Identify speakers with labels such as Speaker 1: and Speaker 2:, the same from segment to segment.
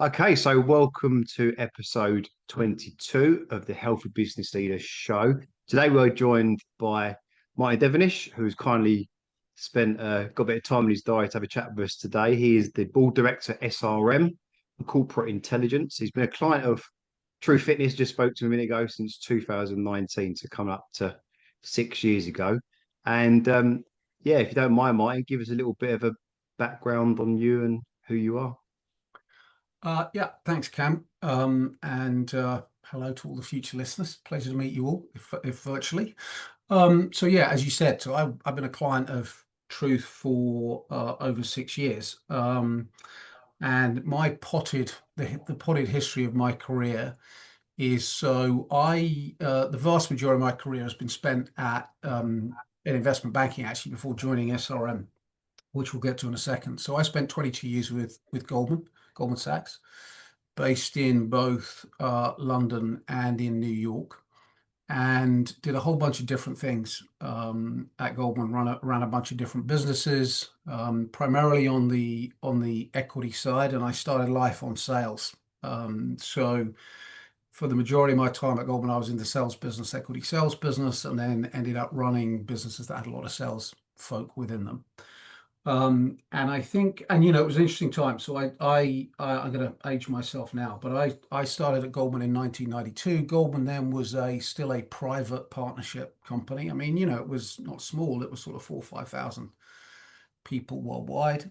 Speaker 1: Okay, so welcome to episode 22 of the Healthy Business Leader Show. Today we're joined by Devenish, who's kindly got a bit of time in his diary to have a chat with us today. He is the board director at SRM, Corporate Intelligence. He's been a client of True Fitness, just spoke to him a minute ago, since 2019, to come up to 6 years ago. And yeah, if you don't mind, Martin, give us a little bit of a background on you and who you are.
Speaker 2: Yeah, thanks, Cam. And hello to all the future listeners. Pleasure to meet you all, if virtually. So yeah, as you said, I've been a client of Truth for over 6 years. And the potted history of my career is the vast majority of my career has been spent in investment banking, actually, before joining SRM, which we'll get to in a second. So I spent 22 years with Goldman Sachs, based in both London and in New York, and did a whole bunch of different things at Goldman. Ran a bunch of different businesses, primarily on the equity side, and I started life on sales. So for the majority of my time at Goldman, I was in the sales business, equity sales business, and then ended up running businesses that had a lot of sales folk within them. And I think, and it was an interesting time. So I'm going to age myself now, but I started at Goldman in 1992. Goldman then was still a private partnership company. I mean, it was not small. It was sort of 4,000 or 5,000 people worldwide.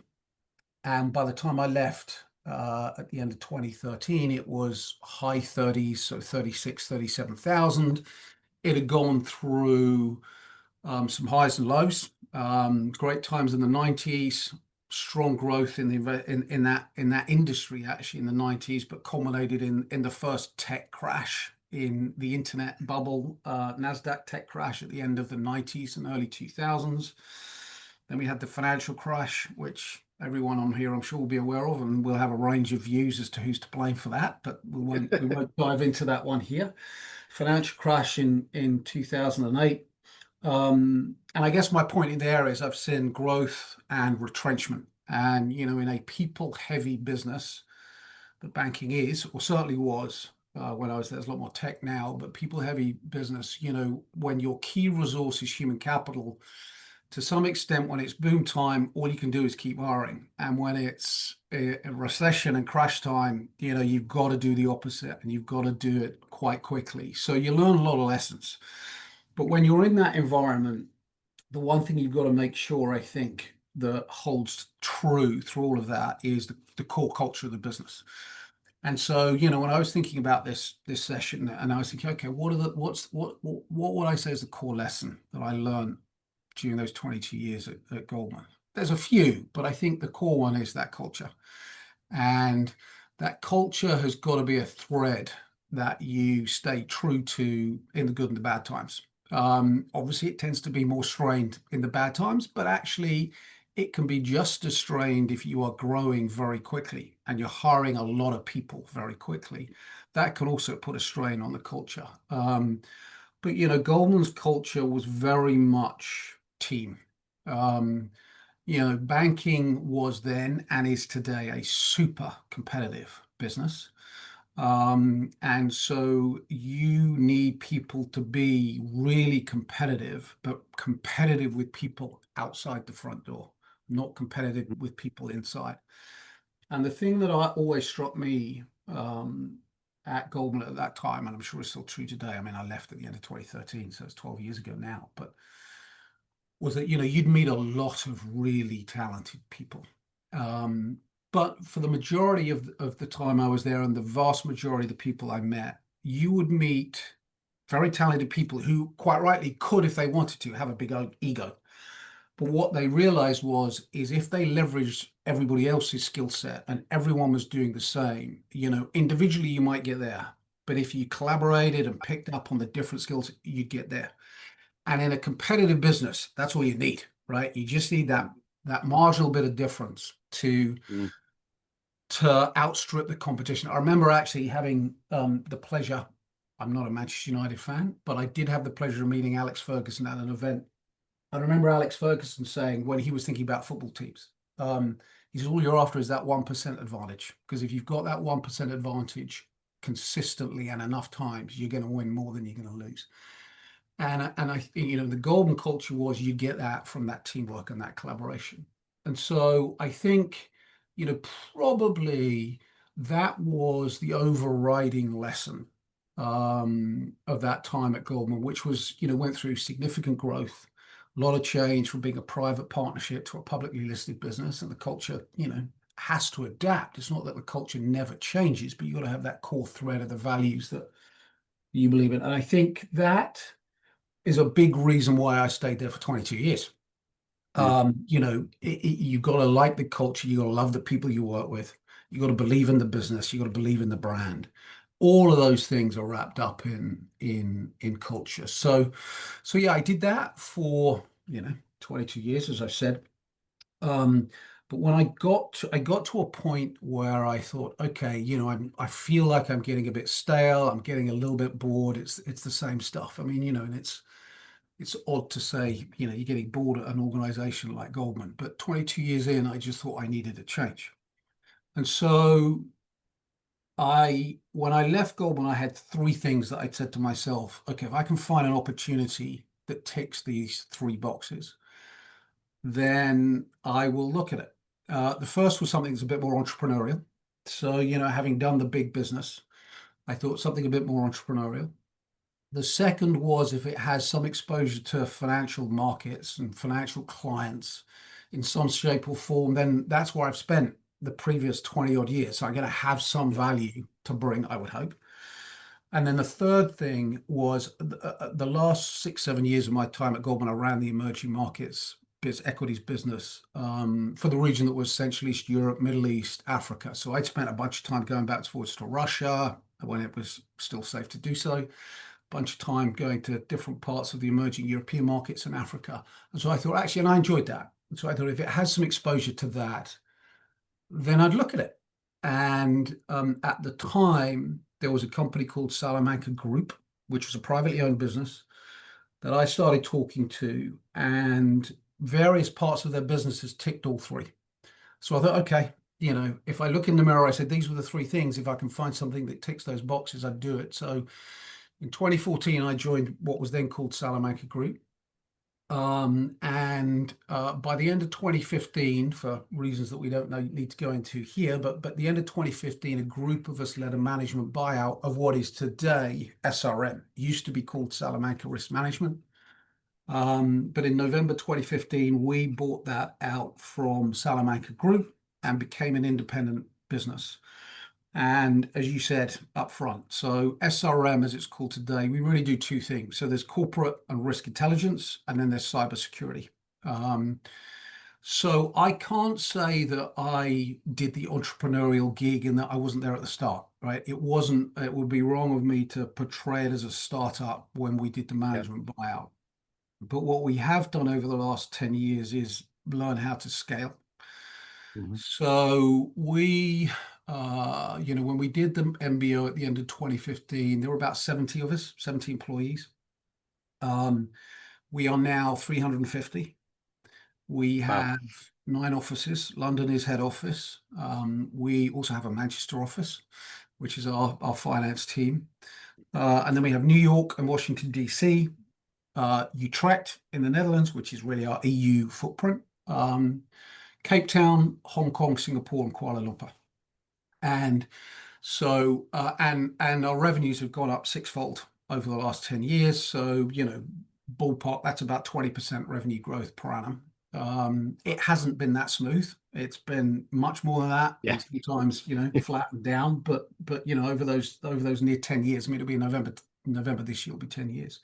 Speaker 2: And by the time I left at the end of 2013, it was high 30s, so 36, 37,000. It had gone through some highs and lows. Great times in the 90s, strong growth in that industry actually in the 90s, but culminated in the first tech crash, in the internet bubble, Nasdaq tech crash at the end of the 90s and early 2000s. Then we had the financial crash, which everyone on here I'm sure will be aware of, and we'll have a range of views as to who's to blame for that, but we won't dive into that one here. Financial crash in 2008. And I guess my point in there is I've seen growth and retrenchment. And, in a people-heavy business that banking is, or certainly was when I was there, there's a lot more tech now, but people-heavy business, when your key resource is human capital, to some extent, when it's boom time, all you can do is keep hiring. And when it's a recession and crash time, you've got to do the opposite, and you've got to do it quite quickly. So you learn a lot of lessons. But when you're in that environment, the one thing you've got to make sure, I think, that holds true through all of that is the core culture of the business. And so, when I was thinking about this session, and I was thinking, okay, what would I say is the core lesson that I learned during those 22 years at Goldman? There's a few, but I think the core one is that culture. And that culture has got to be a thread that you stay true to in the good and the bad times. Obviously, it tends to be more strained in the bad times, but actually, it can be just as strained if you are growing very quickly and you're hiring a lot of people very quickly. That can also put a strain on the culture. But Goldman's culture was very much team. Banking was then and is today a super competitive business. And so you need people to be really competitive, but competitive with people outside the front door, not competitive with people inside. And the thing that always struck me at Goldman at that time, and I'm sure it's still true today, I mean, I left at the end of 2013, so it's 12 years ago now, but was that, you'd meet a lot of really talented people. But for the majority of the time I was there, and the vast majority of the people I met, you would meet very talented people who quite rightly could, if they wanted to, have a big ego. But what they realized is if they leveraged everybody else's skill set and everyone was doing the same, individually you might get there. But if you collaborated and picked up on the different skills, you'd get there. And in a competitive business, that's all you need, right? You just need that marginal bit of difference to outstrip the competition. I remember actually having the pleasure, I'm not a Manchester United fan, but I did have the pleasure of meeting Alex Ferguson at an event. I remember Alex Ferguson saying, when he was thinking about football teams, He says, all you're after is that 1% advantage. Because if you've got that 1% advantage consistently and enough times, you're going to win more than you're going to lose. And I think, the golden culture was you get that from that teamwork and that collaboration. And so I think, probably that was the overriding lesson of that time at Goldman, which was, went through significant growth, a lot of change from being a private partnership to a publicly listed business. And the culture, has to adapt. It's not that the culture never changes, but you've got to have that core thread of the values that you believe in. And I think that is a big reason why I stayed there for 22 years.
Speaker 1: Yeah.
Speaker 2: You've got to like the culture. You've got to love the people you work with. You've got to believe in the business. You've got to believe in the brand. All of those things are wrapped up in culture. So yeah, I did that for 22 years, as I said. But when I got to a point where I thought, okay, I feel like I'm getting a bit stale. I'm getting a little bit bored. It's the same stuff. I mean, and it's odd to say, you're getting bored at an organization like Goldman, but 22 years in, I just thought I needed a change. And so when I left Goldman, I had three things that I said to myself, okay, if I can find an opportunity that ticks these three boxes, then I will look at it. The first was something that's a bit more entrepreneurial. So, having done the big business, I thought something a bit more entrepreneurial. The second was if it has some exposure to financial markets and financial clients in some shape or form, then that's where I've spent the previous 20 odd years. So I'm going to have some value to bring, I would hope. And then the third thing was the last 6, 7 years of my time at Goldman, I ran the emerging markets equities business for the region that was Central East Europe, Middle East, Africa. So I'd spent a bunch of time going back and forwards to Russia when it was still safe to do so, bunch of time going to different parts of the emerging European markets in Africa. And so I thought, actually, and I enjoyed that. And so I thought if it has some exposure to that, then I'd look at it. And at the time, there was a company called Salamanca Group, which was a privately owned business that I started talking to, and various parts of their businesses ticked all three. So I thought, okay, if I look in the mirror, I said, these were the three things. If I can find something that ticks those boxes, I'd do it. So in 2014, I joined what was then called Salamanca Group. And by the end of 2015, for reasons that we don't need to go into here, but the end of 2015, a group of us led a management buyout of what is today SRM. It used to be called Salamanca Risk Management. But in November 2015, we bought that out from Salamanca Group and became an independent business. And as you said up front, so SRM, as it's called today, we really do two things. So there's corporate and risk intelligence, and then there's cybersecurity. So I can't say that I did the entrepreneurial gig and that I wasn't there at the start, right? It would be wrong of me to portray it as a startup when we did the management buyout. But what we have done over the last 10 years is learn how to scale.
Speaker 1: Mm-hmm.
Speaker 2: So when we did the MBO at the end of 2015, there were about 70 of us, 70 employees. We are now 350. We have 9 offices. London is head office. We also have a Manchester office, which is our finance team. And then we have New York and Washington, D.C., Utrecht in the Netherlands, which is really our EU footprint, Cape Town, Hong Kong, Singapore, and Kuala Lumpur. And so, and our revenues have gone up sixfold over the last 10 years. So, ballpark, that's about 20% revenue growth per annum. It hasn't been that smooth. It's been much more than that.
Speaker 1: Yeah.
Speaker 2: And sometimes, flat and down. But over those near 10 years, I mean, it'll be November this year will be 10 years.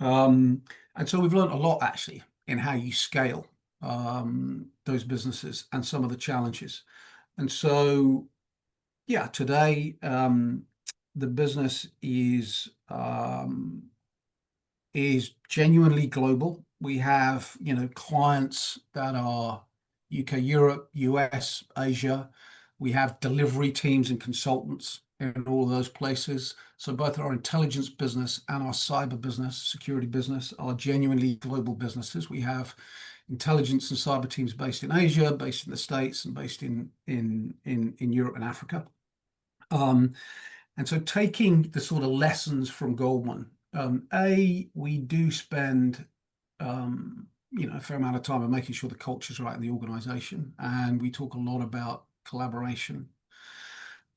Speaker 2: And so we've learned a lot actually in how you scale those businesses and some of the challenges. And so, yeah, today the business is genuinely global. We have, clients that are UK, Europe, US, Asia. We have delivery teams and consultants in all of those places. So both our intelligence business and our cyber business, security business, are genuinely global businesses. We have intelligence and cyber teams based in Asia, based in the States, and based in Europe and Africa. And so taking the sort of lessons from Goldman, we do spend a fair amount of time on making sure the culture's right in the organization, and we talk a lot about collaboration.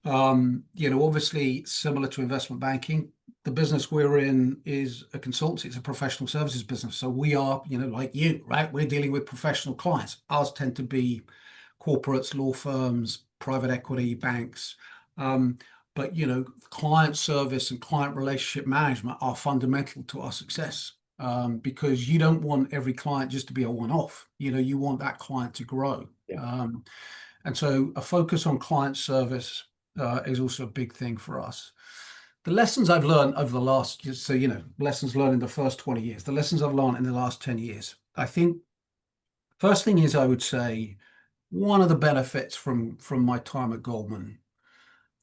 Speaker 2: Obviously similar to investment banking, the business we're in is a consultancy, it's a professional services business. So we are, like you, right? We're dealing with professional clients. Ours tend to be corporates, law firms, private equity, banks. But client service and client relationship management are fundamental to our success, because you don't want every client just to be a one-off. You want that client to grow.
Speaker 1: Yeah.
Speaker 2: And so a focus on client service is also a big thing for us. The lessons I've learned over the last, lessons learned in the first 20 years, the lessons I've learned in the last 10 years, I think first thing is, I would say, one of the benefits from my time at Goldman,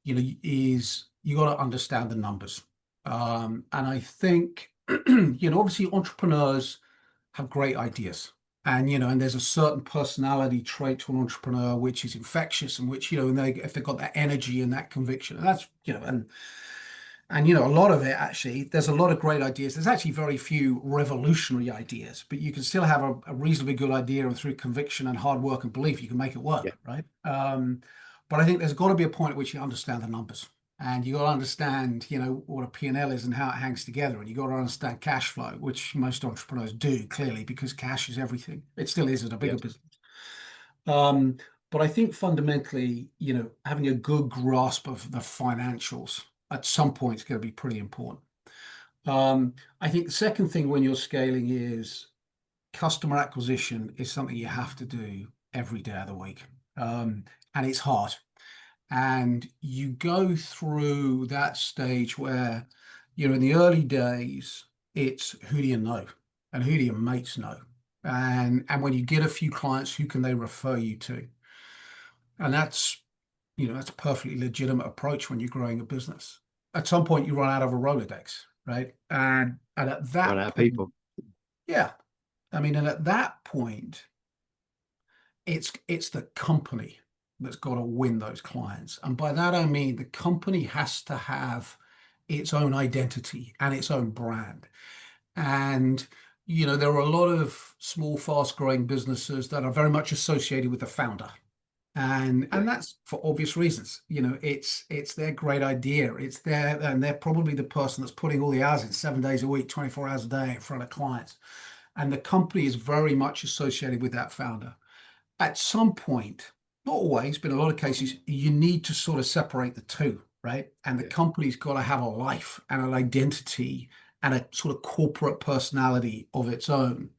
Speaker 2: is you got to understand the numbers. And I think, obviously entrepreneurs have great ideas. And there's a certain personality trait to an entrepreneur which is infectious, and which, if they've got that energy and that conviction, and that's, a lot of it, actually, there's a lot of great ideas. There's actually very few revolutionary ideas, but you can still have a reasonably good idea, and through conviction and hard work and belief, you can make it work,
Speaker 1: Yeah.
Speaker 2: right? But I think there's got to be a point at which you understand the numbers, and you got to understand, what a P&L is and how it hangs together. And you got to understand cash flow, which most entrepreneurs do, clearly, because cash is everything. It still is in a bigger
Speaker 1: Yes.
Speaker 2: business. But I think fundamentally, having a good grasp of the financials at some point is going to be pretty important. I think the second thing when you're scaling is customer acquisition is something you have to do every day of the week. And it's hard. And you go through that stage where, in the early days, it's who do you know and who do your mates know? And when you get a few clients, who can they refer you to? And that's a perfectly legitimate approach when you're growing a business. At some point, you run out of a Rolodex, right? And at
Speaker 1: Run
Speaker 2: that
Speaker 1: out of
Speaker 2: point,
Speaker 1: people.
Speaker 2: yeah, and at that point, it's the company that's got to win those clients. And by that, I mean the company has to have its own identity and its own brand. And, there are a lot of small, fast growing businesses that are very much associated with the founder. And
Speaker 1: Yeah.
Speaker 2: that's for obvious reasons. It's their great idea. And they're probably the person that's putting all the hours in 7 days a week, 24 hours a day in front of clients. And the company is very much associated with that founder. At some point, not always, but in a lot of cases, you need to sort of separate the two, right? And the
Speaker 1: Yeah.
Speaker 2: company's got to have a life and an identity and a sort of corporate personality of its own,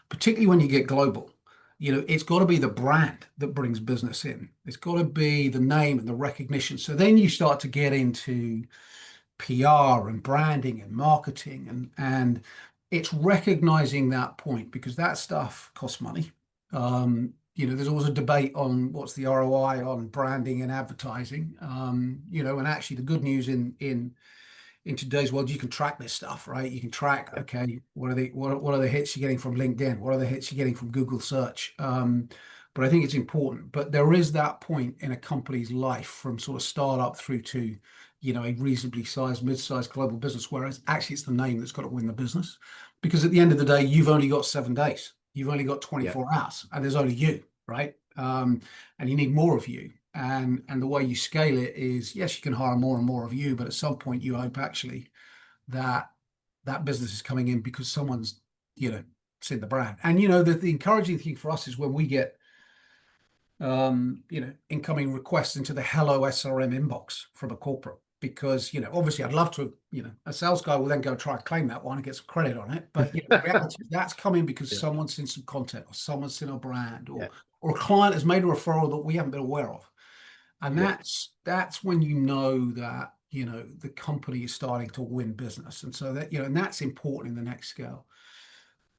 Speaker 2: particularly when you get global. It's got to be the brand that brings business in. It's got to be the name and the recognition. So then you start to get into PR and branding and marketing, and it's recognizing that point, because that stuff costs money. There's always a debate on what's the ROI on branding and advertising. And actually the good news in today's world, you can track this stuff, right? You can track, okay, what are the hits you're getting from LinkedIn? What are the hits you're getting from Google search? But I think it's important. But there is that point in a company's life, from sort of startup through to, a reasonably sized, mid-sized global business, whereas actually it's the name that's got to win the business. Because at the end of the day, you've only got 7 days. You've only got 24 hours, and there's only you, right? And you need more of you. And the way you scale it is, yes, you can hire more and more of you, but at some point you hope actually that business is coming in because someone's, seen the brand. And the encouraging thing for us is when we get incoming requests into the hello SRM inbox from a corporate, because obviously I'd love to, a sales guy will then go try and claim that one and get some credit on it, but the reality is that's coming because
Speaker 1: Yeah.
Speaker 2: someone's seen some content, or someone's seen a brand, or
Speaker 1: Yeah.
Speaker 2: or a client has made a referral that we haven't been aware of. And
Speaker 1: Yeah.
Speaker 2: that's when that the company is starting to win business. And so that, and that's important in the next scale.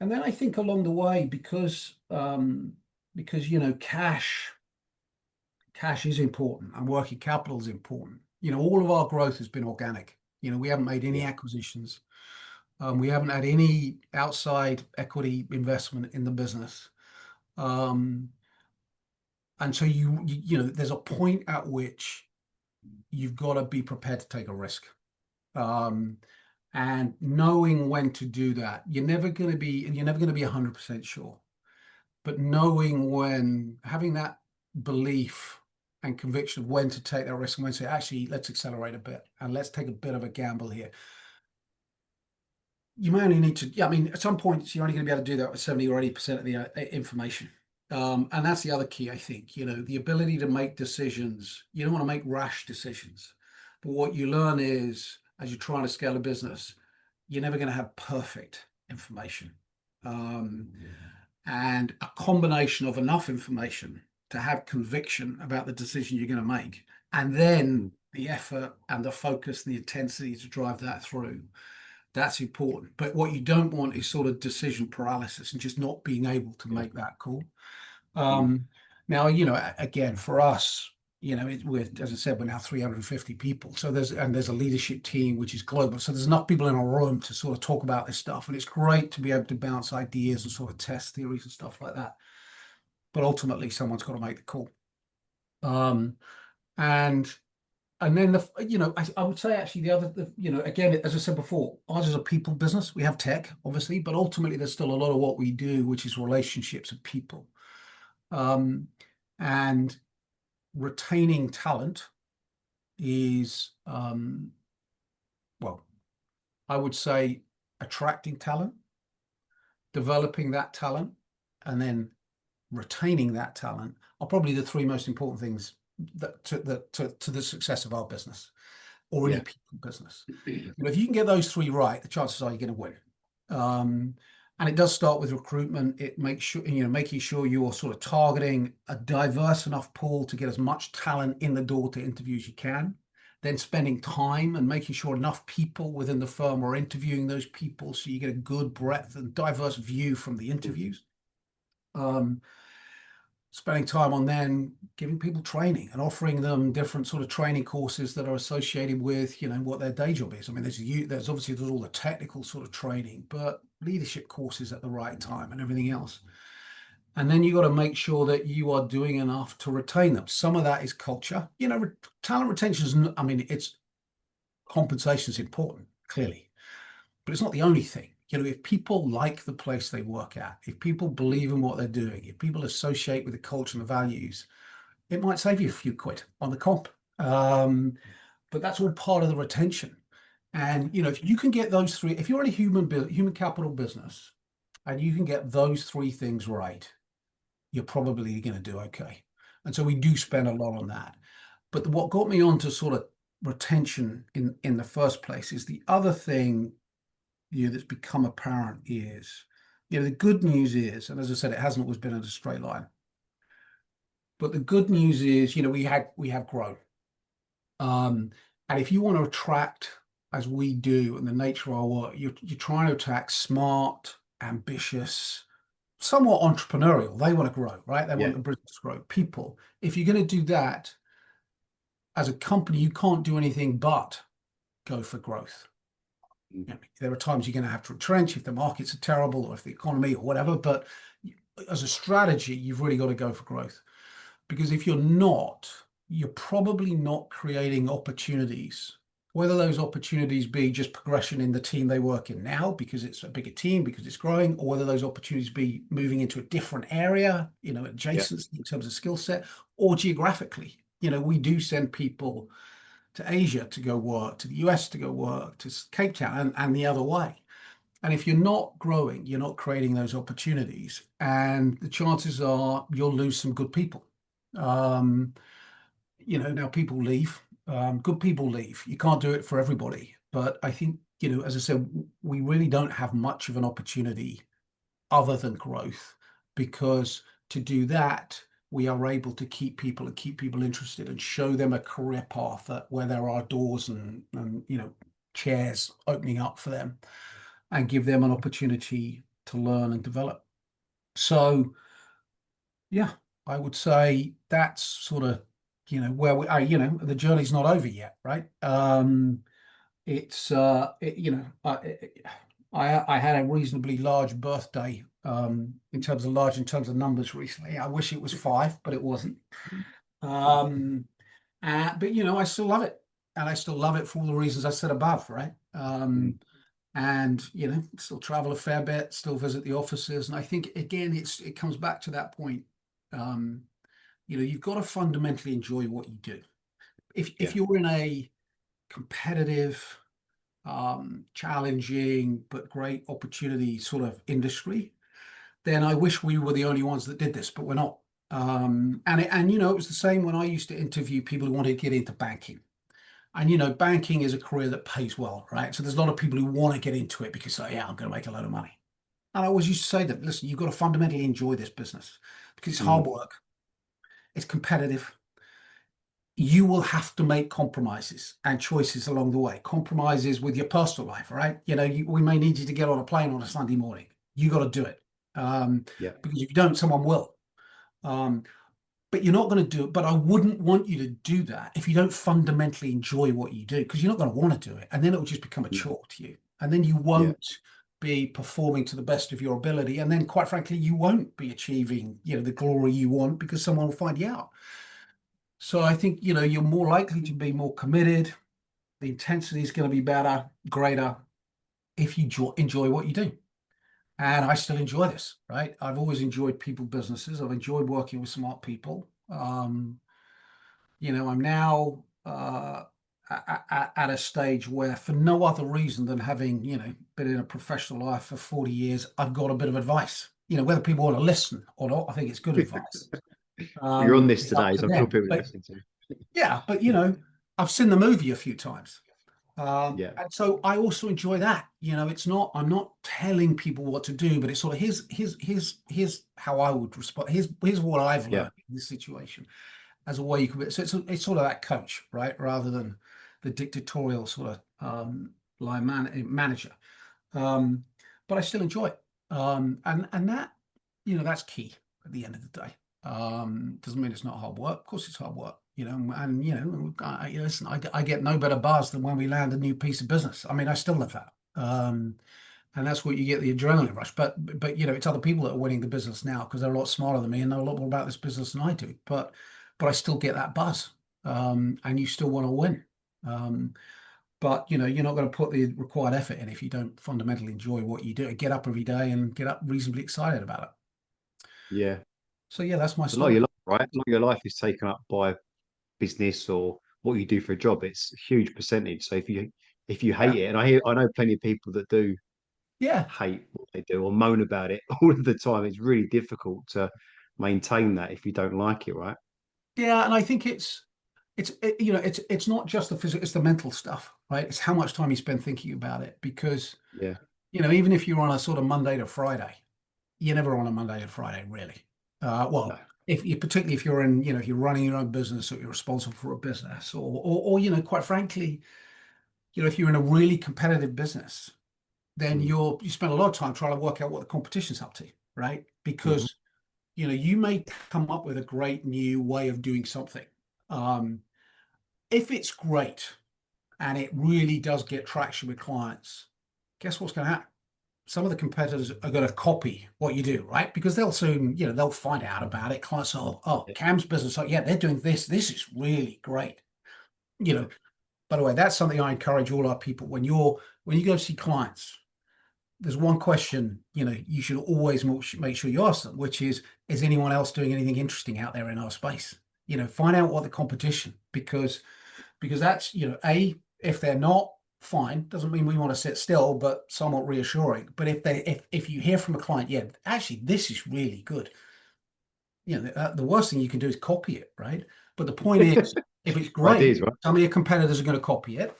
Speaker 2: And then I think along the way, because cash is important and working capital is important. All of our growth has been organic. We haven't made any
Speaker 1: Yeah.
Speaker 2: acquisitions. We haven't had any outside equity investment in the business. Um, and so there's a point at which you've got to be prepared to take a risk. Um, and knowing when to do that, you're never going to be 100% sure, but knowing when, having that belief and conviction of when to take that risk and when to say, actually, let's accelerate a bit and let's take a bit of a gamble here. You may only need to, yeah, I mean, at some points, you're only going to be able to do that with 70 or 80% of the information. And that's the other key, I think, the ability to make decisions. You don't want to make rash decisions. But what you learn is, as you're trying to scale a business, you're never going to have perfect information. And a combination of enough information to have conviction about the decision you're going to make, and then the effort and the focus and the intensity to drive that through. That's important. But what you don't want is sort of decision paralysis and just not being able to make that call. Now, again, for us, as I said, we're now 350 people. So there's a leadership team which is global. So there's enough people in a room to sort of talk about this stuff. And it's great to be able to bounce ideas and sort of test theories and stuff like that. But ultimately, someone's got to make the call. And then I would say actually again, as I said before, ours is a people business. We have tech, obviously, but ultimately there's still a lot of what we do, which is relationships of people. And retaining talent is, well, I would say attracting talent, developing that talent, and then retaining that talent are probably the three most important things to the success of our business or any people business. If you can get those three right, the chances are you're going to win. And it does start with recruitment. It makes sure, making sure you're sort of targeting a diverse enough pool to get as much talent in the door to interview as you can. Then spending time and making sure enough people within the firm are interviewing those people so you get a good breadth and diverse view from the interviews. Spending time on then giving people training and offering them different sort of training courses that are associated with, what their day job is. I mean, there's obviously all the technical sort of training, but leadership courses at the right time and everything else. And then you got to make sure that you are doing enough to retain them. Some of that is culture. Talent retention is, it's compensation is important, clearly, but it's not the only thing. If people like the place they work at, if people believe in what they're doing, if people associate with the culture and the values, it might save you a few quid on the comp. But that's all part of the retention. And, if you can get those three, if you're in a human capital business and you can get those three things right, you're probably going to do okay. And so we do spend a lot on that. But what got me onto sort of retention in the first place is the other thing that's become apparent is, the good news is, and as I said, it hasn't always been in a straight line. But the good news is, we have grown. And if you want to attract, as we do, and the nature of our work, you're trying to attract smart, ambitious, somewhat entrepreneurial. They want to grow, right? They want the business to grow. People. If you're going to do that as a company, you can't do anything but go for growth. There are times you're going to have to retrench if the markets are terrible or if the economy or whatever, but as a strategy, you've really got to go for growth. Because if you're not, you're probably not creating opportunities, whether those opportunities be just progression in the team they work in now because it's a bigger team, because it's growing, or whether those opportunities be moving into a different area, adjacency in terms of skill set, or geographically. We do send people to Asia to go work, to the US to go work, to Cape Town, and the other way. And if you're not growing, you're not creating those opportunities. And the chances are you'll lose some good people. Now people leave, good people leave. You can't do it for everybody. But I think, as I said, we really don't have much of an opportunity other than growth, because to do that, we are able to keep people interested and show them a career path where there are doors and chairs opening up for them and give them an opportunity to learn and develop. So, yeah, I would say that's sort of, where we are, the journey's not over yet, right? I had a reasonably large birthday in terms of large, in terms of numbers recently. I wish it was five, but it wasn't. Um, but I still love it, and I still love it for all the reasons I said above, right?
Speaker 1: Mm.
Speaker 2: And still travel a fair bit, still visit the offices, and I think again, it comes back to that point. Um, you've got to fundamentally enjoy what you do. If
Speaker 1: Yeah.
Speaker 2: you're in a competitive, challenging but great opportunity sort of industry, then I wish we were the only ones that did this, but we're not. It was the same when I used to interview people who wanted to get into banking. And banking is a career that pays well, right? So there's a lot of people who want to get into it because, oh, yeah, I'm going to make a load of money. And I always used to say that, listen, you've got to fundamentally enjoy this business because it's hard
Speaker 1: Mm.
Speaker 2: work, it's competitive. You will have to make compromises and choices along the way. Compromises with your personal life, right? We may need you to get on a plane on a Sunday morning. You got to do it,
Speaker 1: Yeah.
Speaker 2: because if you don't, someone will. Um, but you're not going to do it. But I wouldn't want you to do that if you don't fundamentally enjoy what you do, because you're not going to want to do it, and then it will just become a
Speaker 1: No.
Speaker 2: chore to you, and then you
Speaker 1: Yeah.
Speaker 2: won't be performing to the best of your ability, and then quite frankly, you won't be achieving the glory you want because someone will find you out. So I think, you're more likely to be more committed. The intensity is going to be better, greater if you enjoy what you do. And I still enjoy this, right? I've always enjoyed people businesses. I've enjoyed working with smart people. I'm now at a stage where, for no other reason than having, been in a professional life for 40 years, I've got a bit of advice. Whether people want to listen or not, I think it's good advice.
Speaker 1: You're on this
Speaker 2: It's up
Speaker 1: today,
Speaker 2: to
Speaker 1: so I'm sure
Speaker 2: them.
Speaker 1: people are
Speaker 2: But
Speaker 1: listening to you.
Speaker 2: yeah, but I've seen the movie a few times.
Speaker 1: Yeah.
Speaker 2: And so I also enjoy that. I'm not telling people what to do, but it's sort of here's how I would respond. Here's what I've
Speaker 1: Yeah.
Speaker 2: learned in this situation as a way you could. So it's sort of that coach, right? Rather than the dictatorial sort of manager. Um, but I still enjoy it. And that, that's key at the end of the day. Doesn't mean it's not hard work. Of course, it's hard work. Listen, I get no better buzz than when we land a new piece of business. I mean, I still love that. And that's what you get, the adrenaline rush. But it's other people that are winning the business now because they're a lot smarter than me and know a lot more about this business than I do. But I still get that buzz. And you still want to win. But you're not going to put the required effort in if you don't fundamentally enjoy what you do. Get up every day and get up reasonably excited about it.
Speaker 1: Yeah.
Speaker 2: So yeah, that's my
Speaker 1: A lot of
Speaker 2: story.
Speaker 1: your life, right? A lot of your life is taken up by business or what you do for a job. It's a huge percentage. So if you
Speaker 2: Yeah.
Speaker 1: hate it, and I know plenty of people that do
Speaker 2: Yeah.
Speaker 1: hate what they do or moan about it all of the time, it's really difficult to maintain that if you don't like it, right?
Speaker 2: Yeah. And I think it's not just the physical, it's the mental stuff, right? It's how much time you spend thinking about it. Because,
Speaker 1: Yeah.
Speaker 2: even if you're on a sort of Monday to Friday, you're never on a Monday to Friday, really.
Speaker 1: No.
Speaker 2: Well, particularly if you're if you're running your own business or you're responsible for a business, or quite frankly, if you're in a really competitive business, then
Speaker 1: Mm.
Speaker 2: you spend a lot of time trying to work out what the competition's up to, right?
Speaker 1: Mhm.
Speaker 2: Because you may come up with a great new way of doing something. Um, if it's great and it really does get traction with clients, guess what's going to happen? Some of the competitors are going to copy what you do, right? Because they'll soon, they'll find out about it. Clients, oh,
Speaker 1: Yeah.
Speaker 2: Cam's business, yeah, they're doing this. This is really great. You
Speaker 1: Yeah.
Speaker 2: know, by the way, that's something I encourage all our people when you go see clients. There's one question, you should always make sure you ask them, which is anyone else doing anything interesting out there in our space? Find out what the competition, because that's, if they're not, fine, doesn't mean we want to sit still, but somewhat reassuring. But if you hear from a client, yeah, actually, this is really good, the worst thing you can do is copy it, right? But the point is, if it's great,
Speaker 1: Ideas, right?
Speaker 2: some of your competitors are going to copy it.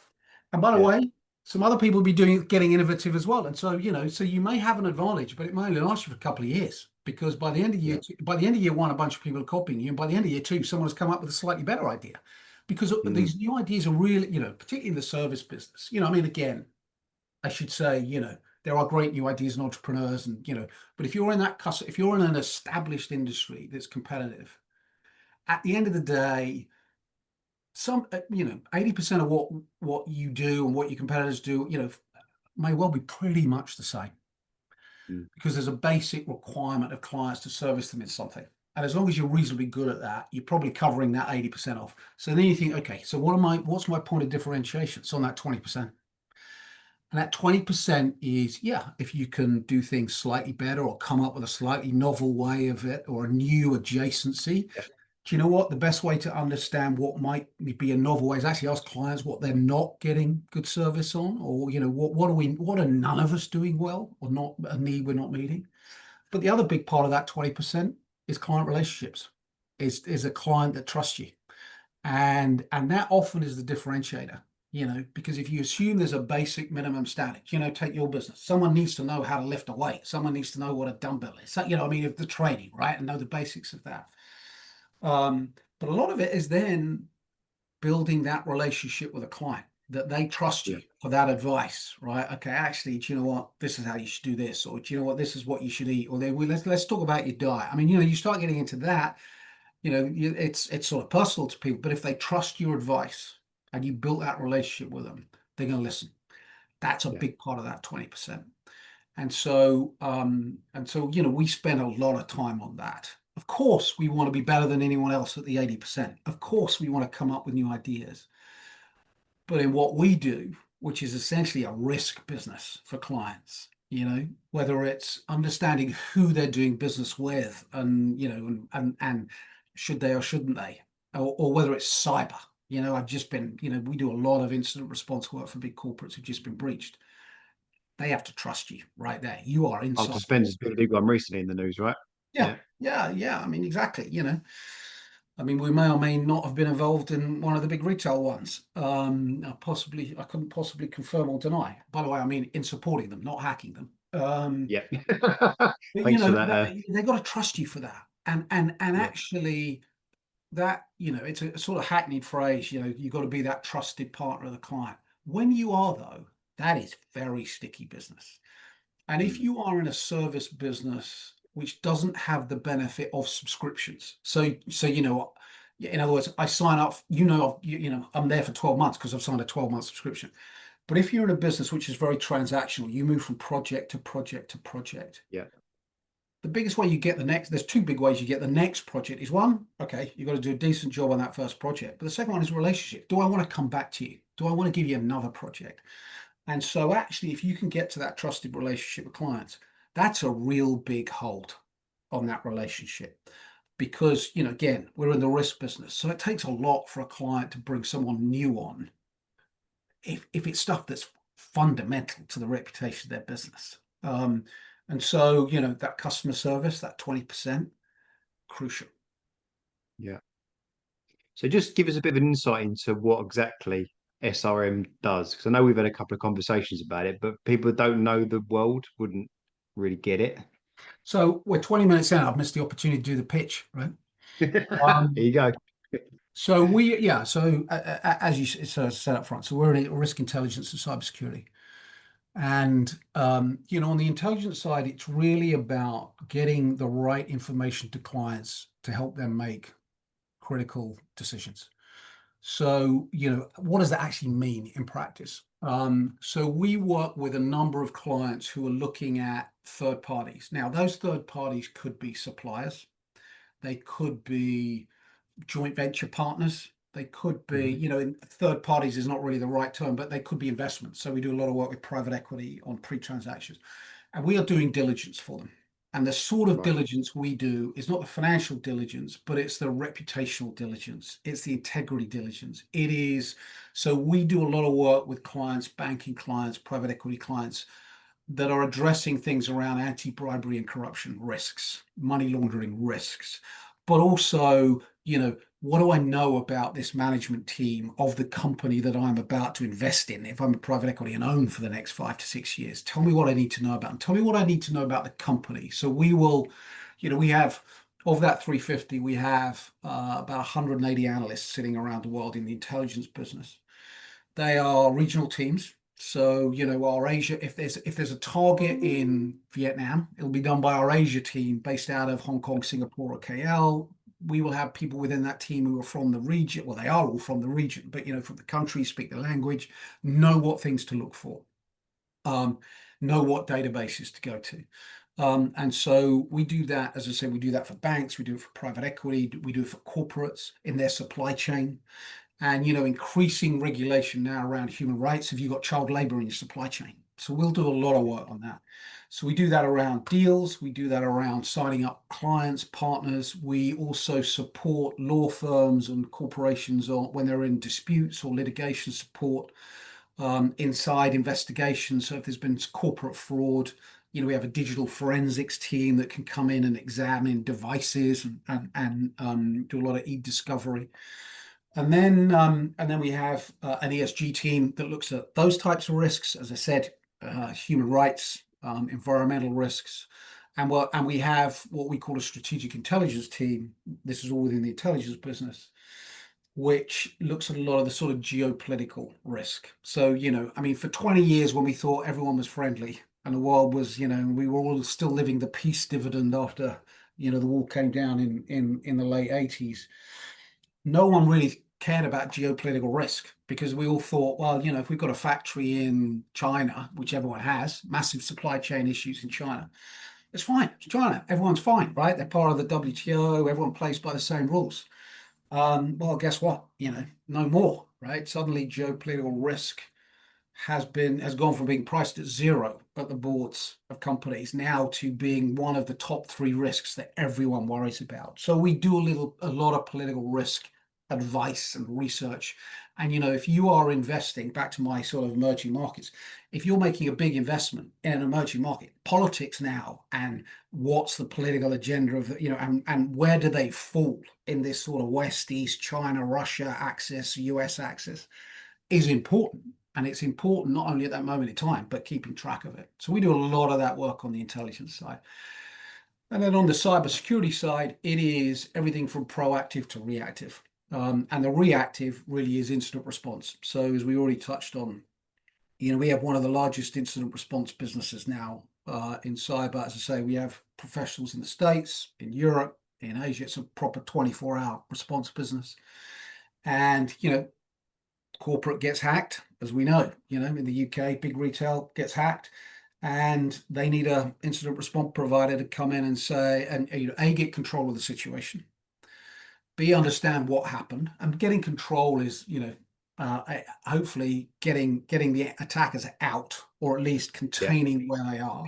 Speaker 2: And by the
Speaker 1: Yeah.
Speaker 2: way, some other people will be getting innovative as well. And so, so you may have an advantage, but it may only last you for a couple of years, because by the end of
Speaker 1: Yeah.
Speaker 2: by the end of year one, a bunch of people are copying you. And by the end of year two, someone has come up with a slightly better idea, because
Speaker 1: Mm.
Speaker 2: these new ideas are really, particularly in the service business, I mean, again, I should say, there are great new ideas and entrepreneurs and, but if you're in an established industry that's competitive, at the end of the day, 80% of what you do and what your competitors do, may well be pretty much the same.
Speaker 1: Mm.
Speaker 2: because there's a basic requirement of clients to service them in something. And as long as you're reasonably good at that, you're probably covering that 80% off. So then you think, okay, so what's my point of differentiation? It's on that 20%. And that 20% is, yeah, if you can do things slightly better or come up with a slightly novel way of it or a new adjacency.
Speaker 1: Yeah.
Speaker 2: Do you know what? The best way to understand what might be a novel way is actually ask clients what they're not getting good service on, or, what are none of us doing well, or not a need we're not meeting. But the other big part of that 20% is client relationships, is a client that trusts you. And that often is the differentiator, because if you assume there's a basic minimum standard, take your business. Someone needs to know how to lift a weight. Someone needs to know what a dumbbell is. So, if the training, right, and know the basics of that. But a lot of it is then building that relationship with a client, that they trust
Speaker 1: Yeah.
Speaker 2: you for that advice, right? Okay, actually, do you know what? This is how you should do this, or do you know what? This is what you should eat, or let's talk about your diet. I mean, you start getting into that. It's sort of personal to people, but if they trust your advice and you built that relationship with them, they're going to listen. That's a
Speaker 1: Yeah.
Speaker 2: big part of that 20%. And so, we spend a lot of time on that. Of course, we want to be better than anyone else at the 80%. Of course, we want to come up with new ideas. But in what we do, which is essentially a risk business for clients, whether it's understanding who they're doing business with and should they or shouldn't they, or whether it's cyber. I've just been, we do a lot of incident response work for big corporates who've just been breached. They have to trust you right there. You are
Speaker 1: After
Speaker 2: inside.
Speaker 1: Spencer's been a big one recently in the news, right?
Speaker 2: Yeah,
Speaker 1: Yeah.
Speaker 2: yeah. I mean, exactly. I mean, we may or may not have been involved in one of the big retail ones. I couldn't possibly confirm or deny. By the way, I mean in supporting them, not hacking them.
Speaker 1: Yeah.
Speaker 2: But
Speaker 1: Thanks for that.
Speaker 2: they got to trust you for that. And
Speaker 1: Yeah.
Speaker 2: actually, that it's a sort of hackneyed phrase. You've got to be that trusted partner of the client. When you are, though, that is very sticky business. And if
Speaker 1: Mm.
Speaker 2: you are in a service business which doesn't have the benefit of subscriptions, so in other words, I sign up, I'm there for 12 months because I've signed a 12-month subscription. But if you're in a business which is very transactional, you move from project to project to project.
Speaker 1: Yeah.
Speaker 2: The biggest way you get there's two big ways you get the next project is one, okay, you've got to do a decent job on that first project. But the second one is relationship. Do I want to come back to you? Do I want to give you another project? And so actually, if you can get to that trusted relationship with clients, that's a real big hold on that relationship. Because, again, we're in the risk business. So it takes a lot for a client to bring someone new on if it's stuff that's fundamental to the reputation of their business. And so, that customer service, that 20%, crucial.
Speaker 1: Yeah. So just give us a bit of an insight into what exactly SRM does, because I know we've had a couple of conversations about it, but people that don't know the world wouldn't really get it.
Speaker 2: So we're 20 minutes in. I've missed the opportunity to do the pitch, right?
Speaker 1: There
Speaker 2: Um,
Speaker 1: you go.
Speaker 2: as you said up front, so we're in risk intelligence and cybersecurity. And, on the intelligence side, it's really about getting the right information to clients to help them make critical decisions. So, what does that actually mean in practice? So we work with a number of clients who are looking at third parties. Now, those third parties could be suppliers. They could be joint venture partners. They could be,
Speaker 1: Mhm.
Speaker 2: in third parties is not really the right term, but they could be investments. So we do a lot of work with private equity on pre-transactions, and we are doing diligence for them. And the sort of
Speaker 1: Right.
Speaker 2: diligence we do is not the financial diligence, but it's the reputational diligence. It's the integrity diligence. It is, so we do a lot of work with clients, banking clients, private equity clients that are addressing things around anti-bribery and corruption risks, money laundering risks, but also, what do I know about this management team of the company that I'm about to invest in if I'm a private equity and own for the next 5 to 6 years? Tell me what I need to know about them. Tell me what I need to know about the company. So we will, we have, of that 350, we have about 180 analysts sitting around the world in the intelligence business. They are regional teams. So, our Asia, if there's a target in Vietnam, it'll be done by our Asia team based out of Hong Kong, Singapore, or KL. We will have people within that team who are from the region. Well, they are all from the region, but from the country, speak the language, know what things to look for. know what databases to go to. And so we do that, as I said, we do that for banks, we do it for private equity, we do it for corporates in their supply chain. And, increasing regulation now around human rights. Have you got child labor in your supply chain? So we'll do a lot of work on that. So we do that around deals. We do that around signing up clients, partners. We also support law firms and corporations when they're in disputes or litigation support, inside investigations. So if there's been corporate fraud, we have a digital forensics team that can come in and examine devices and do a lot of e-discovery. And then we have an ESG team that looks at those types of risks, as I said, human rights, environmental risks, and we have what we call a strategic intelligence team. This is all within the intelligence business, which looks at a lot of the sort of geopolitical risk. So, for 20 years when we thought everyone was friendly and the world was, we were all still living the peace dividend after, the wall came down in the late 80s. No one really cared about geopolitical risk because we all thought, well, if we've got a factory in China, which everyone has, massive supply chain issues in China, it's fine. It's China. Everyone's fine, right? They're part of the WTO. Everyone plays by the same rules. Well, guess what? No more, right? Suddenly geopolitical risk has gone from being priced at zero at the boards of companies now to being one of the top three risks that everyone worries about. So we do a lot of political risk advice and research. And if you are investing, back to my sort of emerging markets, if you're making a big investment in an emerging market, politics now and what's the political agenda of and where do they fall in this sort of West East China Russia axis, US axis, is important. And it's important not only at that moment in time, but keeping track of it. So we do a lot of that work on the intelligence side. And then on the cybersecurity side, it is everything from proactive to reactive. And the reactive really is incident response. So as we already touched on, we have one of the largest incident response businesses now in cyber. As I say, we have professionals in the States, in Europe, in Asia. It's a proper 24-hour response business. And, corporate gets hacked, as we know, in the UK, big retail gets hacked. And they need an incident response provider to come in and say, and A, get control of the situation, B, understand what happened, and getting control is, hopefully getting the attackers out, or at least
Speaker 1: Yeah.
Speaker 2: containing where they are.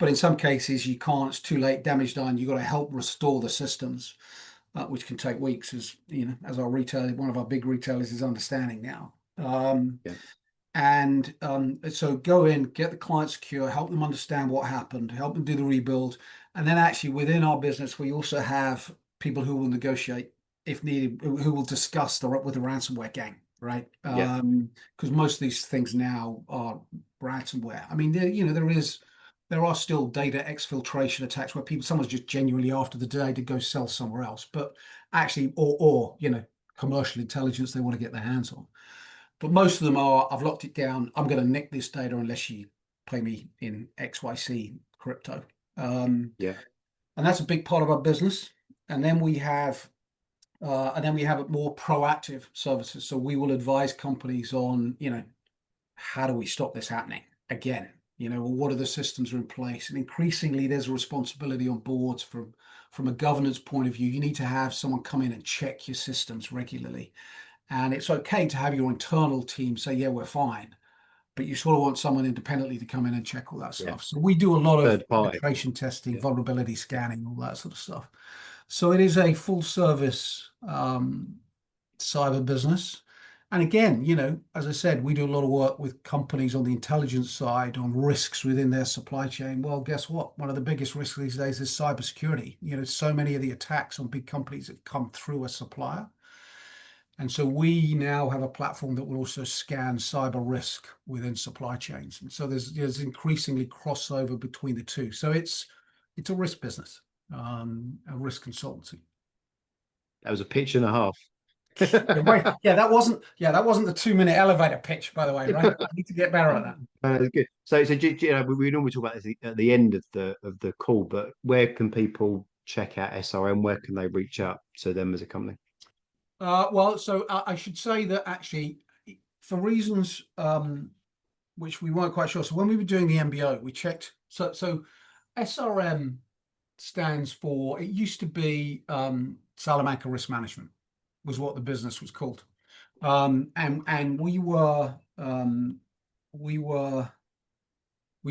Speaker 2: But in some cases, you can't. It's too late. Damage done. You've got to help restore the systems, which can take weeks, as as one of our big retailers is understanding now.
Speaker 1: Yeah.
Speaker 2: And so go in, get the client secure, help them understand what happened, help them do the rebuild. And then actually within our business, we also have people who will negotiate if needed, who will discuss with the ransomware gang, right?
Speaker 1: Yeah.
Speaker 2: Because most of these things now are ransomware. I mean, there are still data exfiltration attacks where someone's just genuinely after the data to go sell somewhere else, but actually, or commercial intelligence they want to get their hands on. But most of them are, I've locked it down. I'm going to nick this data unless you pay me in XYC crypto.
Speaker 1: Yeah.
Speaker 2: And that's a big part of our business. And then we have more proactive services. So we will advise companies on, how do we stop this happening again? What are the systems are in place? And increasingly, there's a responsibility on boards from a governance point of view. You need to have someone come in and check your systems regularly. And it's okay to have your internal team say, yeah, we're fine. But you sort of want someone independently to come in and check all that
Speaker 1: Yeah.
Speaker 2: stuff. So we do a lot of
Speaker 1: Third party.
Speaker 2: penetration testing,
Speaker 1: Yeah.
Speaker 2: vulnerability scanning, all that sort of stuff. So it is a full service cyber business. And again, as I said, we do a lot of work with companies on the intelligence side on risks within their supply chain. Well, guess what? One of the biggest risks these days is cybersecurity. So many of the attacks on big companies that come through a supplier. And so we now have a platform that will also scan cyber risk within supply chains. And so there's increasingly crossover between the two. So it's a risk business, a risk consultancy.
Speaker 1: That was a pitch and a half.
Speaker 2: Yeah, right. That wasn't the 2-minute elevator pitch, by the way, right? I need to get better at that.
Speaker 1: Good. So we normally talk about this at the end of the call, but where can people check out SRM? Where can they reach out to them as a company?
Speaker 2: Well, so I should say that actually, for reasons which we weren't quite sure. So when we were doing the MBO, we checked. So SRM stands for, it used to be Salamanca Risk Management was what the business was called. And we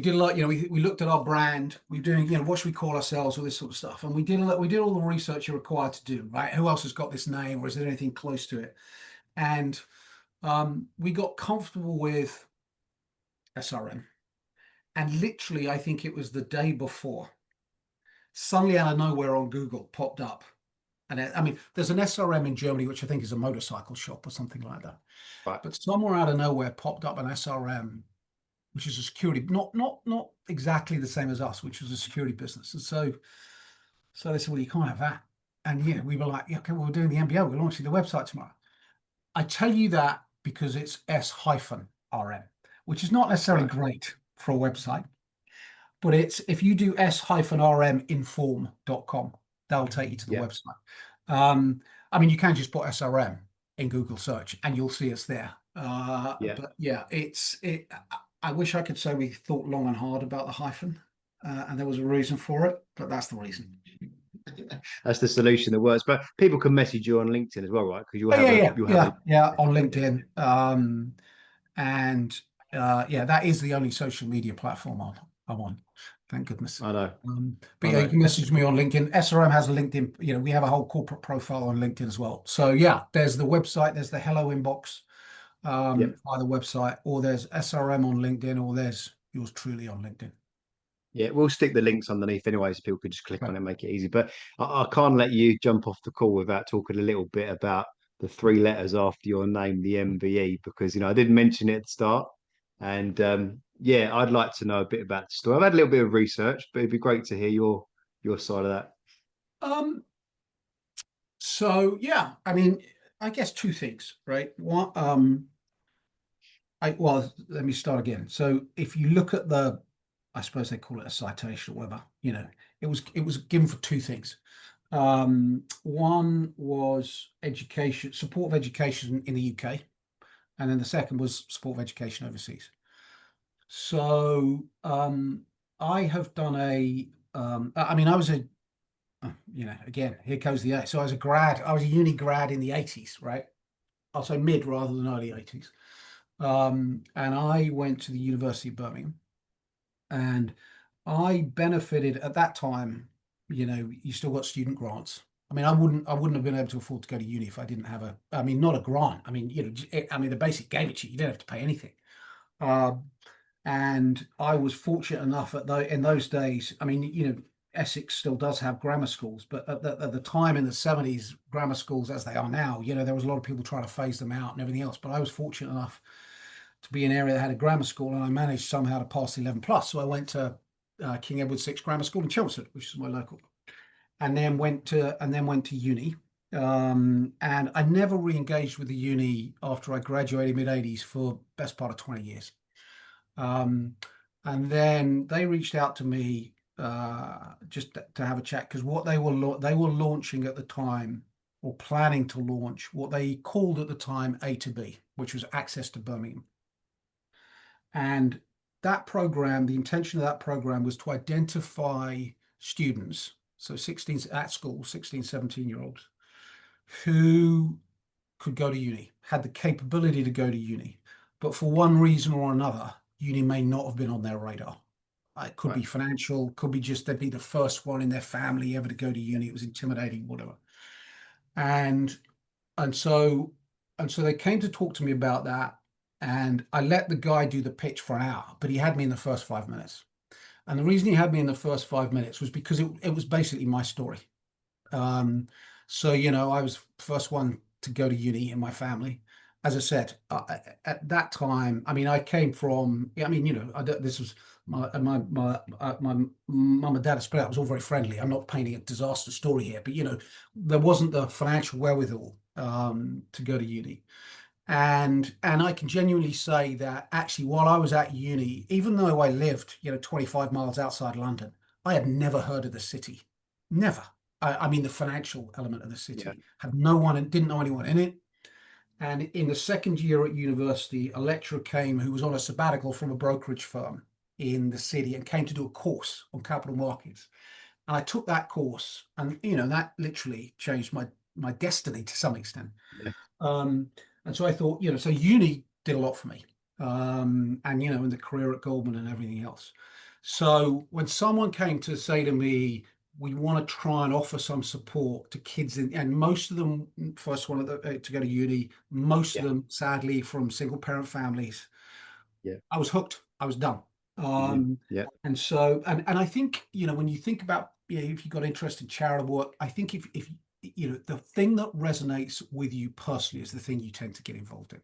Speaker 2: did a lot, we looked at our brand, we were doing, what should we call ourselves, all this sort of stuff. And we did all the research you're required to do, right? Who else has got this name, or is there anything close to it? And we got comfortable with SRM. And literally, I think it was the day before, suddenly out of nowhere on Google popped up. And I mean, there's an SRM in Germany, which I think is a motorcycle shop or something like that.
Speaker 1: Right.
Speaker 2: But somewhere out of nowhere popped up an SRM, which is a security, not exactly the same as us, which was a security business. And so they said, well, you can't have that. And yeah, we were like, yeah, okay, well, we're doing the MBO. We're launching the website tomorrow. I tell you that because it's S-RM, which is not necessarily great for a website, but it's, if you do s-rminform.com, that'll take you to the website. I mean, you can just put SRM in Google search and you'll see it's there. But yeah, I wish I could say we thought long and hard about the hyphen, and there was a reason for it, but that's the reason.
Speaker 1: That's the solution that works. But people can message you on LinkedIn as well, right? Because you'll have
Speaker 2: on LinkedIn. That is the only social media platform I'm on. Thank goodness.
Speaker 1: I know.
Speaker 2: But yeah, you can message me on LinkedIn. SRM has a LinkedIn. We have a whole corporate profile on LinkedIn as well. So yeah, there's the website. There's the hello inbox by the website, or there's SRM on LinkedIn, or there's yours truly on LinkedIn.
Speaker 1: Yeah, we'll stick the links underneath anyway, so people can just click on it and make it easy. But I can't let you jump off the call without talking a little bit about the 3 letters after your name, the MBE, because I didn't mention it at the start. And I'd like to know a bit about the story. I've had a little bit of research, but it'd be great to hear your side of that.
Speaker 2: So yeah, I mean, I guess 2 things, right? One, let me start again. So if you look at I suppose they call it a citation or whatever, it was given for 2 things. One was education, support of education in the UK, and then the second was support of education overseas. So I have done I was again, here goes the A. So I was a uni grad in the 80s, right? I'll say mid rather than early 80s. And I went to the University of Birmingham, and I benefited at that time. You still got student grants. I mean, I wouldn't have been able to afford to go to uni if I didn't have not a grant. I mean, the basic gave it to you. You didn't have to pay anything. And I was fortunate enough in those days. I mean, Essex still does have grammar schools, but at the time in the 70s, grammar schools as they are now, there was a lot of people trying to phase them out and everything else. But I was fortunate enough to be in an area that had a grammar school, and I managed somehow to pass 11 plus. So I went to King Edward VI Grammar School in Chelmsford, which is my local, and then went to uni. And I never re-engaged with the uni after I graduated mid-80s for best part of 20 years. And then they reached out to me just to have a chat, because what they were launching at the time, or planning to launch, what they called at the time A to B, which was Access to Birmingham. And that program, the intention of that program was to identify students, so 16 at school, 16, 17-year-olds, who could go to uni, had the capability to go to uni, but for one reason or another, uni may not have been on their radar. It could be financial, could be just they'd be the first one in their family ever to go to uni. It was intimidating, whatever. And so they came to talk to me about that. And I let the guy do the pitch for an hour, but he had me in the first 5 minutes. And the reason he had me in the first 5 minutes was because it was basically my story. So, I was first one to go to uni in my family. As I said, at that time, I mean, I came from, this was my mum and dad split up. It was all very friendly. I'm not painting a disaster story here, but, there wasn't the financial wherewithal to go to uni. And I can genuinely say that actually, while I was at uni, even though I lived, 25 miles outside London, I had never heard of the city. Never. I mean, the financial element of the city. Had no one, and didn't know anyone in it. And in the second year at university, a lecturer came who was on a sabbatical from a brokerage firm in the city and came to do a course on capital markets. And I took that course, and that literally changed my destiny to some extent.
Speaker 1: Yeah.
Speaker 2: Um, and so I thought, so uni did a lot for me, and in the career at Goldman and everything else. So when someone came to say to me, we want to try and offer some support to kids, and most of them first wanted to go to uni, most of
Speaker 1: Yeah.
Speaker 2: them sadly from single parent families.
Speaker 1: Yeah.
Speaker 2: I was hooked. I was done.
Speaker 1: Yeah.
Speaker 2: And so, and I think, when you think about, if you got interest in charitable work, I think if the thing that resonates with you personally is the thing you tend to get involved in.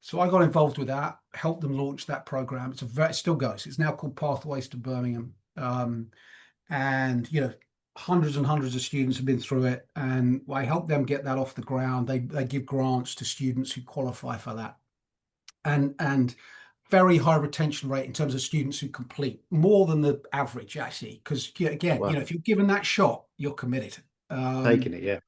Speaker 2: So I got involved with that, helped them launch that program. It still goes. It's now called Pathways to Birmingham. And hundreds and hundreds of students have been through it, and I help them get that off the ground. They give grants to students who qualify for that, and very high retention rate in terms of students who complete, more than the average actually, because again,
Speaker 1: Wow.
Speaker 2: if you're given that shot, you're committed.
Speaker 1: Taking it. Yeah.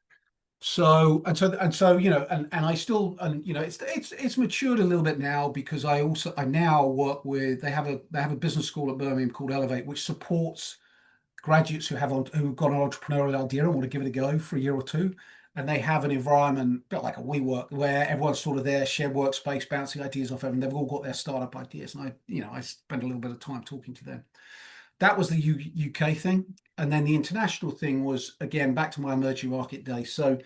Speaker 2: So and I still, and it's matured a little bit now, because I now work with, they have a business school at Birmingham called Elevate, which supports graduates who've got an entrepreneurial idea and want to give it a go for a year or two. And they have an environment a bit like a WeWork, where everyone's sort of there, shared workspace, bouncing ideas off everyone. They've all got their startup ideas, and I spend a little bit of time talking to them. That was the UK thing. And then the international thing was, again, back to my emerging market days. So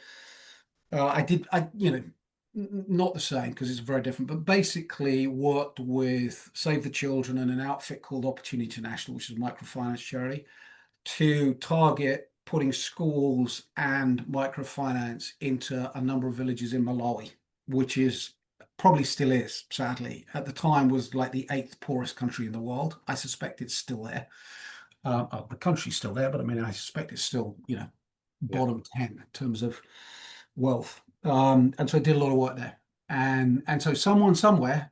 Speaker 2: not the same, because it's very different, but basically worked with Save the Children and an outfit called Opportunity International, which is a microfinance charity, to target putting schools and microfinance into a number of villages in Malawi, which is probably still is, sadly, at the time was like the 8th poorest country in the world. I suspect it's still there. The country's still there, but I mean, I suspect it's still,
Speaker 1: Yeah.
Speaker 2: bottom 10 in terms of wealth. And so I did a lot of work there. And so someone somewhere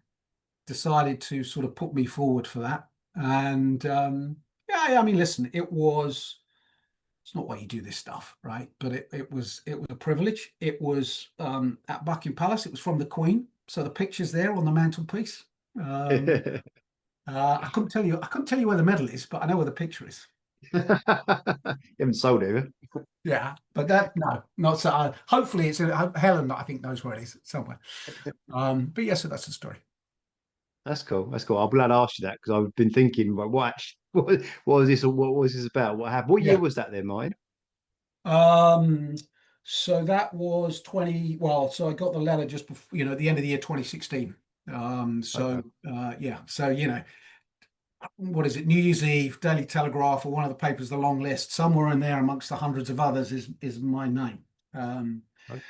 Speaker 2: decided to sort of put me forward for that. And yeah, I mean, listen, it's not why you do this stuff, right? But it was a privilege. It was at Buckingham Palace. It was from the Queen. So the picture's there on the mantelpiece. Um, I couldn't tell you where the medal is, but I know where the picture is.
Speaker 1: You haven't sold it, have
Speaker 2: Yeah, but that no, not so. Hopefully, Helen. I think knows where it is somewhere.
Speaker 1: you?
Speaker 2: But yeah, so that's the story.
Speaker 1: That's cool. That's cool. I'm glad I asked you that, because I've been thinking, like, what actually, what was this? What was this about? What happened? What year
Speaker 2: Yeah.
Speaker 1: was that then, mine?
Speaker 2: Um, so that was 20. Well, so I got the letter just before, at the end of the year 2016.
Speaker 1: Okay.
Speaker 2: Yeah. So what is it? New Year's Eve, Daily Telegraph, or one of the papers, the long list. Somewhere in there, amongst the hundreds of others, is my name. Um,
Speaker 1: Okay.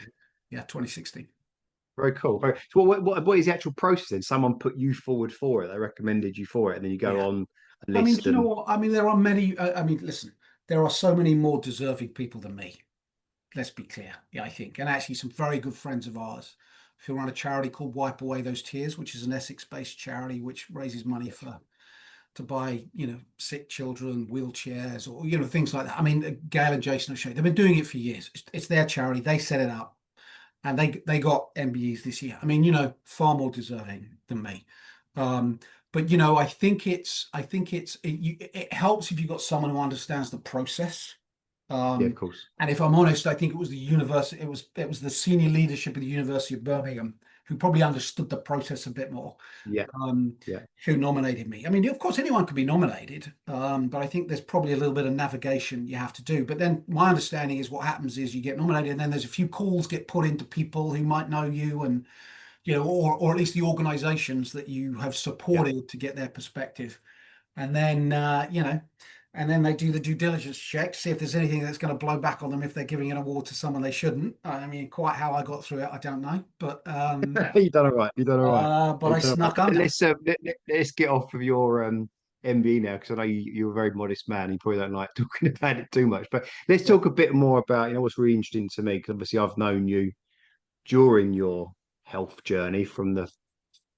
Speaker 2: yeah, 2016.
Speaker 1: Very cool. So what is the actual process then? Someone put you forward for it. They recommended you for it, and then you go
Speaker 2: Yeah.
Speaker 1: on a
Speaker 2: I mean, do
Speaker 1: list
Speaker 2: you know
Speaker 1: and
Speaker 2: what? I mean, there are many. I mean, listen, there are so many more deserving people than me. Let's be clear. Yeah, I think, and actually, some very good friends of ours who run a charity called Wipe Away Those Tears, which is an Essex-based charity which raises money to buy, sick children, wheelchairs, or things like that. I mean, Gail and Jason have shown they've been doing it for years. It's their charity. They set it up, and they got MBEs this year. I mean, far more deserving than me. Um, but it helps if you've got someone who understands the process.
Speaker 1: yeah, of
Speaker 2: Um,
Speaker 1: course.
Speaker 2: and if I'm honest, I think it was the university, it was the senior leadership of the University of Birmingham who probably understood the process a bit more,
Speaker 1: Yeah,
Speaker 2: um,
Speaker 1: yeah,
Speaker 2: who nominated me. I mean, of course, anyone can be nominated, but I think there's probably a little bit of navigation you have to do. But then my understanding is what happens is you get nominated, and then there's a few calls get put into people who might know you, and or at least the organizations that you have
Speaker 1: yeah.
Speaker 2: supported to get their perspective. And then and then they do the due diligence check, see if there's anything that's going to blow back on them if they're giving an award to someone they shouldn't. I mean, quite how I got through it, I don't know, but
Speaker 1: You done all right. You done all right.
Speaker 2: but
Speaker 1: You
Speaker 2: I
Speaker 1: done all
Speaker 2: snuck
Speaker 1: right.
Speaker 2: under.
Speaker 1: Let's get off of your MBE now, because I know you're a very modest man. You probably don't like talking about it too much. But let's
Speaker 2: Yeah,
Speaker 1: talk a bit more about what's really interesting to me, because obviously I've known you during your health journey from the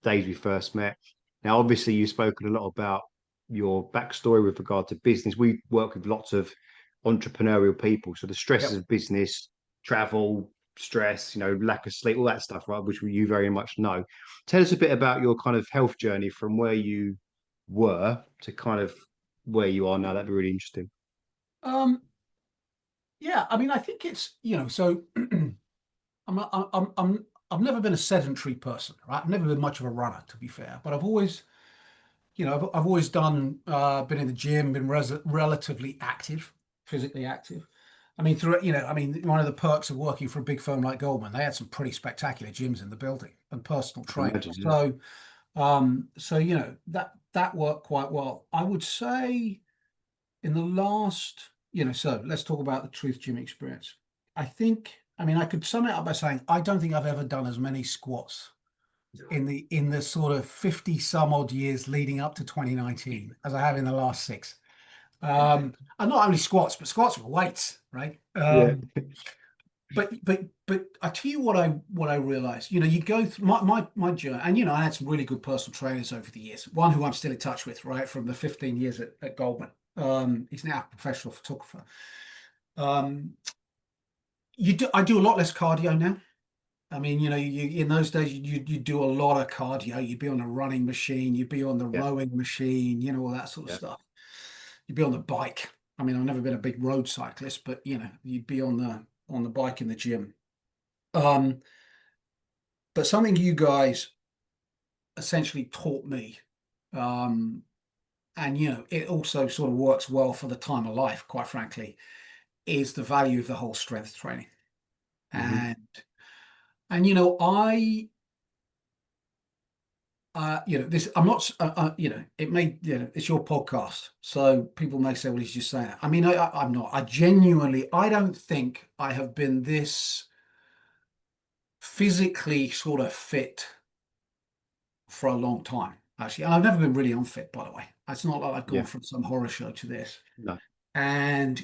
Speaker 1: days we first met. Now, obviously, you've spoken a lot about your backstory with regard to business. We work with lots of entrepreneurial people, so the stresses
Speaker 2: yep,
Speaker 1: of business, travel, stress, lack of sleep, all that stuff, right? Which you very much know. Tell us a bit about your kind of health journey from where you were to kind of where you are now. That'd be really interesting.
Speaker 2: Um, yeah, I mean, I think it's, so I've never been a sedentary person, right? I've never been much of a runner, to be fair, but I've always, I've always been in the gym, been relatively active, physically active. I mean, one of the perks of working for a big firm like Goldman, they had some pretty spectacular gyms in the building and personal
Speaker 1: I can
Speaker 2: training.
Speaker 1: imagine, yeah.
Speaker 2: So that worked quite well. I would say in the last, so let's talk about the Truth Gym experience. I mean, I could sum it up by saying I don't think I've ever done as many squats in the sort of 50 some odd years leading up to 2019 as I have in the last six. And not only squats, but squats with weights, right?
Speaker 1: Yeah.
Speaker 2: But I tell you what I realized. You go through my journey, and I had some really good personal trainers over the years. One who I'm still in touch with, right, from the 15 years at Goldman. He's now a professional photographer. Um, I do a lot less cardio now. I mean, in those days, you do a lot of cardio. You'd be on a running machine, you'd be on the
Speaker 1: Yeah.
Speaker 2: rowing machine, all that sort of
Speaker 1: Yeah.
Speaker 2: stuff. You'd be on the bike. I mean, I've never been a big road cyclist, but you'd be on the bike in the gym. Um, but something you guys essentially taught me, um, and it also sort of works well for the time of life, quite frankly, is the value of the whole strength training.
Speaker 1: Hmm.
Speaker 2: And I this I'm not it may it's your podcast, so people may say, well, he's just saying it. I mean, I'm not. I don't think I have been this physically sort of fit for a long time, actually. And I've never been really unfit, by the way. It's not like I've gone
Speaker 1: Yeah.
Speaker 2: from some horror show to this.
Speaker 1: No.
Speaker 2: And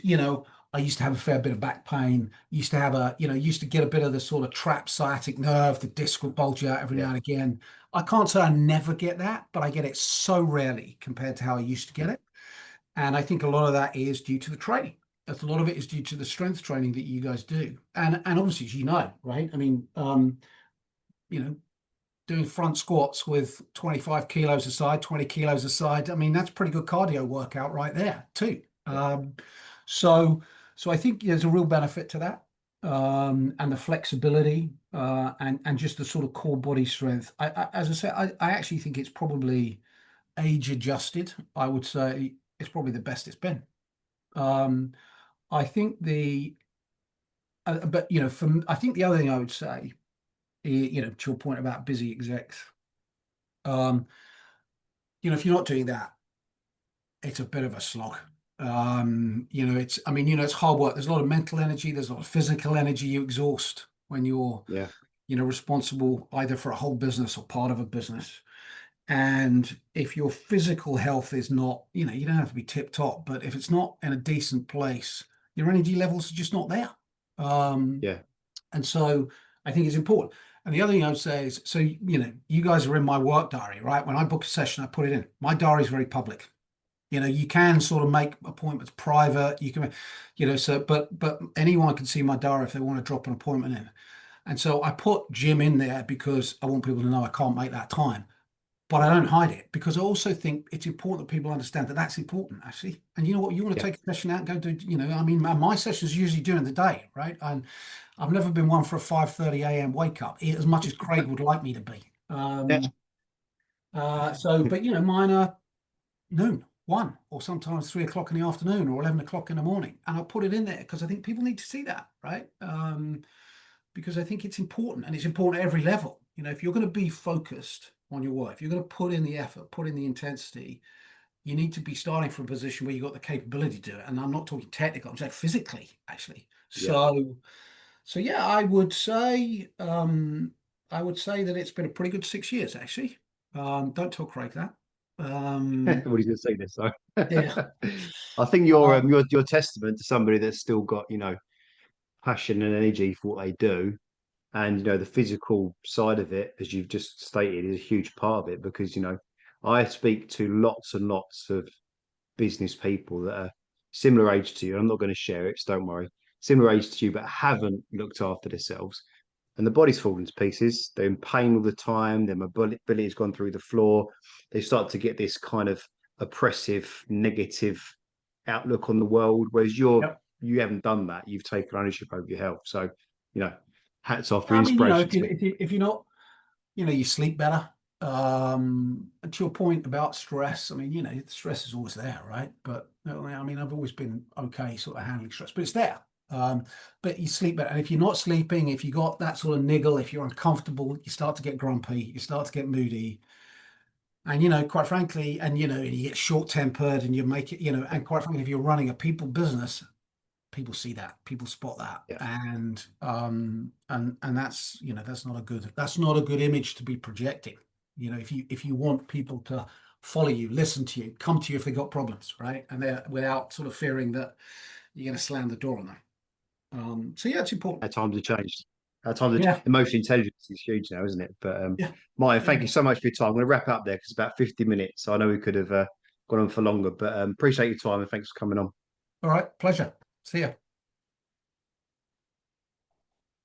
Speaker 2: I used to have a fair bit of back pain. Used to get a bit of the sort of trapped sciatic nerve. The disc would bulge out every now
Speaker 1: Yeah.
Speaker 2: and again. I can't say I never get that, but I get it so rarely compared to how I used to get
Speaker 1: Yeah.
Speaker 2: it. And I think a lot of that is due to the training. A lot of it is due to the strength training that you guys do. And obviously, as you know, right? I mean, you know, doing front squats with 25 kilos a side, 20 kilos a side. I mean, that's pretty good cardio workout right there too.
Speaker 1: Yeah.
Speaker 2: So, so I think there's a real benefit to that, and the flexibility, and just the sort of core body strength. As I said, I actually think it's probably age adjusted. I would say it's probably the best it's been. Um, I think but I think the other thing I would say, to your point about busy execs, um, if you're not doing that, it's a bit of a slog. It's hard work. There's a lot of mental energy, there's a lot of physical energy you exhaust when you're,
Speaker 1: Yeah.
Speaker 2: responsible either for a whole business or part of a business. And if your physical health is not, you don't have to be tip top, but if it's not in a decent place, your energy levels are just not there. Um,
Speaker 1: Yeah.
Speaker 2: and so I think it's important. And the other thing I would say is, so, you guys are in my work diary, right? When I book a session, I put it in. My diary is very public. You can sort of make appointments private. You can, but anyone can see my diary if they want to drop an appointment in. And so I put gym in there because I want people to know I can't make that time, but I don't hide it because I also think it's important that people understand that that's important, actually. And you know what? You want to
Speaker 1: Yeah.
Speaker 2: take a session out and go do, I mean, my sessions are usually during the day, right? And I've never been one for a 5:30 a.m. wake up, as much as Craig would like me to be.
Speaker 1: Yeah.
Speaker 2: But mine are noon, 1, or sometimes 3 o'clock in the afternoon or 11 o'clock in the morning. And I'll put it in there because I think people need to see that, right? Because I think it's important, and it's important at every level. If you're going to be focused on your work, if you're going to put in the effort, put in the intensity, you need to be starting from a position where you've got the capability to do it. And I'm not talking technical, I'm saying physically, actually.
Speaker 1: Yeah.
Speaker 2: So yeah, I would say that it's been a pretty good 6 years, actually. Don't tell Craig that. Um,
Speaker 1: What he's going to say this, so
Speaker 2: yeah.
Speaker 1: I think you're
Speaker 2: Um,
Speaker 1: you're testament to somebody that's still got passion and energy for what they do, and the physical side of it, as you've just stated, is a huge part of it because I speak to lots and lots of business people that are similar age to you. I'm not going to share it, so don't worry. similar age to you, but haven't looked after themselves. And the body's falling to pieces. They're in pain all the time. Their mobility has gone through the floor. They start to get this kind of oppressive, negative outlook on the world. Whereas
Speaker 2: Yep.
Speaker 1: you haven't done that. You've taken ownership over your health. So, hats off for
Speaker 2: I mean,
Speaker 1: inspiration to me.
Speaker 2: if you're not, you sleep better. And to your point about stress, I mean, stress is always there, right? But I mean, I've always been okay sort of handling stress, but it's there. But you sleep better. And if you're not sleeping, if you got that sort of niggle, if you're uncomfortable, you start to get grumpy, you start to get moody. And, quite frankly, and you get short-tempered and you make it, and quite frankly, if you're running a people business, people see that, people spot that,
Speaker 1: Yeah.
Speaker 2: and that's not a good image to be projecting. If you want people to follow you, listen to you, come to you if they got problems, right, and they're without sort of fearing that you're going to slam the door on them. So yeah, it's important.
Speaker 1: Our times have changed. Our times,
Speaker 2: Yeah,
Speaker 1: emotional intelligence is huge now, isn't it? But
Speaker 2: yeah,
Speaker 1: Martin, thank
Speaker 2: yeah.
Speaker 1: you so much for your time. I'm going to wrap up there because it's about 50 minutes. So I know we could have gone on for longer, but appreciate your time and thanks for coming on.
Speaker 2: All right, pleasure. See ya.